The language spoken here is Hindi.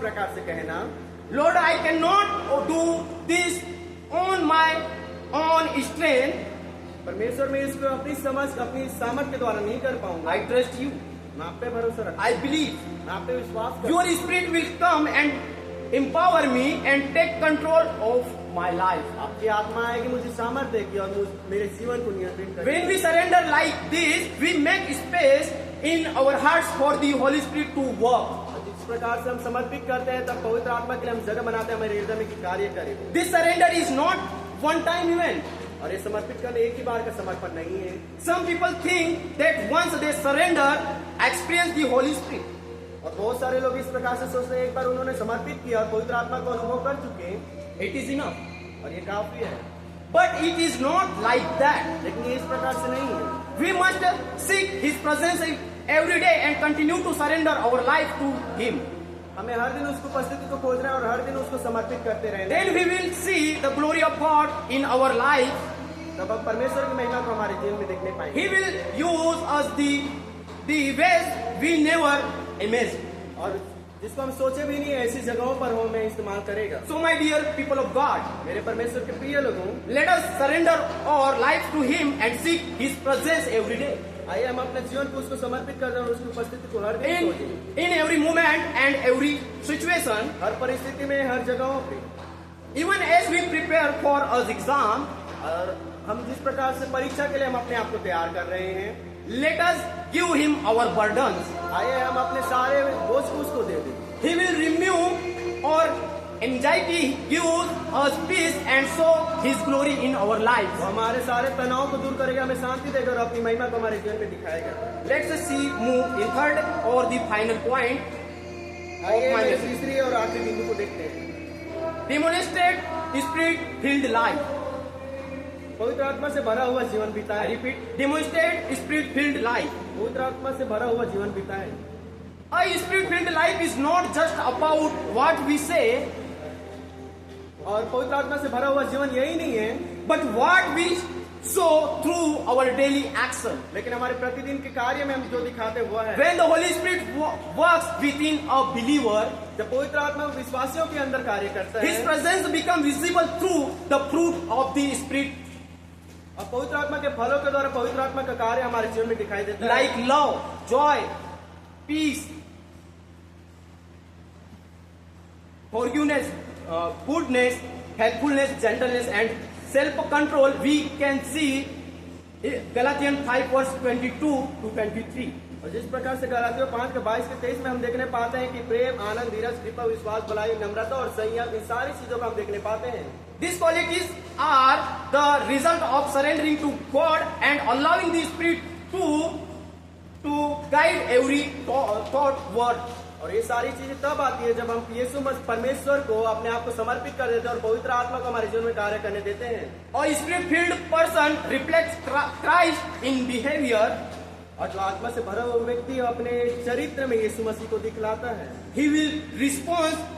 प्रकार से कहना, Lord, I cannot do this on my own strength. परमेश्वर मैं इसको अपनी समझ अपनी सामर्थ के द्वारा नहीं कर पाऊंगा। I trust you. मैं आप पे भरोसा रखता I believe हूं, मैं आप पे विश्वास करता your spirit will come and empower me and take control of my life. हूं। आपकी आत्मा आएगी, मुझे सामर्थ देगी और मेरे जीवन को नियंत्रित करेगी। When we surrender like this, we make space in our hearts for the Holy Spirit to work. जिस प्रकार से हम समर्पित करते हैं तब पवित्र आत्मा के लिए हम जगह बनाते हैं हमारे हृदय में कि कार्य करे। This surrender is not one-time event. और ये समर्पित करना एक ही बार का समर्पण नहीं है। Some people think that once they surrender, experience the Holy Spirit. और बहुत सारे लोग इस प्रकार से सोचते हैं एक बार उन्होंने समर्पित किया और पवित्र आत्मा को अनुभव कर चुके हैं, It is enough. और ये काफी है। But it is not like that. लेकिन ये इस प्रकार से नहीं है। We must seek His presence every day and continue to surrender our life to Him. हमें हर दिन उसको उपस्थिति को खोजना है और हर दिन उसको समर्पित करते रहना है। Then we will see the glory of God in our life. तब हम परमेश्वर की महिमा को हमारे जीवन में देखने पाएंगे। He will use us the ways we never imagined. और जिसको हम सोचे भी नहीं ऐसी जगहों पर हो में इस्तेमाल करेगा। So my dear people of God, मेरे परमेश्वर के प्रिय लोगों, let us surrender our life to Him and seek His presence every day. आइए हम अपने जीवन को उसको समर्पित कर दें और उसकी उपस्थिति को हर दिन खोजें। In every moment and every situation, हर परिस्थिति में, हर जगहों पे। even as we prepare for our exam, और हम जिस प्रकार से परीक्षा के लिए हम अपने आप को तैयार कर रहे हैं, let us give Him our burdens. आइए हम अपने सारे बोझ को उसको दे दें। He will remove our anxiety, give us peace and show His glory in our lives. वो हमारे सारे तनाव को दूर करेगा, हमें शांति देगा और अपनी महिमा को हमारे जीवन में दिखाएगा। Let's see move in third or the final point. आइए my मेरे message. तीसरी और आखिरी बिंदु को देखते हैं। Demonstrate spirit-filled life. पवित्र आत्मा से भरा हुआ जीवन I बिताए। repeat, demonstrate spirit-filled life. पवित्र आत्मा से भरा हुआ जीवन बिताए। A spirit-filled life is not just about what we say, और पवित्र आत्मा से भरा हुआ जीवन यही नहीं है, but what we show through our daily action. लेकिन हमारे प्रतिदिन के कार्य में हम जो दिखाते हैं वो है। When the Holy Spirit works within a believer, जब पवित्र आत्मा विश्वासियों के अंदर कार्य करता His है presence becomes visible through the fruit of the Spirit, और पवित्र आत्मा के फलों के द्वारा पवित्र आत्मा का कार्य हमारे जीवन में दिखाई देता है। like love, joy, peace, forgiveness, goodness, helpfulness, gentleness, and self-control. We can see Galatians 5 verse 22 to 23. और जिस प्रकार से गलातियों 5 के 22 के 23 में हम देखने पाते हैं कि प्रेम, आनंद, धीरज, कृपा, विश्वास, भलाई, नम्रता और संयम, इन सारी चीजों को हम देखने पाते हैं। These qualities are the result of surrendering to God and allowing the Spirit to guide every thought, word. और ये सारी चीजें तब आती है जब हम यीशु मसीह परमेश्वर को अपने आप को समर्पित कर देते हैं और पवित्र आत्मा को हमारे जीवन में कार्य करने देते हैं। A spirit-filled person reflects Christ in behavior. और जो आत्मा से भरा हुआ व्यक्ति अपने चरित्र में यीशु मसीह को दिखलाता है। He will respond